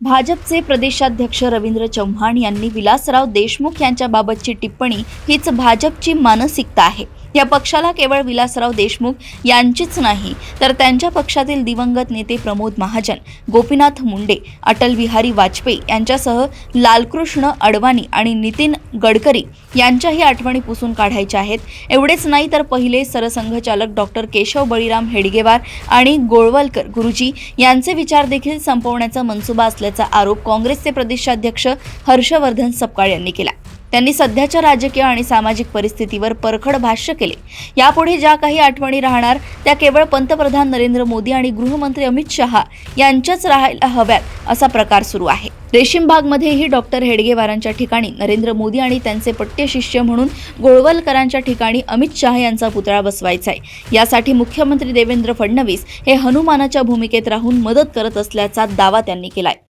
भाजपचे प्रदेशाध्यक्ष रवींद्र चव्हाण यांनी विलासराव देशमुख यांच्याबाबतची टिप्पणी हीच भाजपची मानसिकता आहे। या पक्षाला केवळ विलासराव देशमुख यांचीच नाही तर त्यांच्या पक्षातील दिवंगत नेते प्रमोद महाजन, गोपीनाथ मुंडे, अटल बिहारी वाजपेयी यांच्यासह लालकृष्ण अडवाणी आणि नितीन गडकरी यांच्याही आठवणी पुसून काढायच्या आहेत। एवढेच नाही तर पहिले सरसंघचालक डॉक्टर केशव बळीराम हेडगेवार आणि गोळवलकर गुरुजी यांचे विचार देखील संपवण्याचा मनसुबा असल्याचा आरोप काँग्रेसचे प्रदेशाध्यक्ष हर्षवर्धन सपकाळ यांनी केला। त्यांनी सध्याच्या राजकीय आणि सामाजिक परिस्थितीवर परखड भाष्य केले। यापुढे ज्या काही आठवणी राहणार त्या केवळ पंतप्रधान नरेंद्र मोदी आणि गृहमंत्री अमित शहा यांच्याच राहायला हव्यात असा प्रकार सुरू आहे। रेशीमबागमध्येही डॉक्टर हेडगेवारांच्या ठिकाणी नरेंद्र मोदी आणि त्यांचे पट्टे शिष्य म्हणून गोळवलकरांच्या ठिकाणी अमित शहा यांचा पुतळा बसवायचा आहे। यासाठी मुख्यमंत्री देवेंद्र फडणवीस हे हनुमानाच्या भूमिकेत राहून मदत करत असल्याचा दावा त्यांनी केलाय।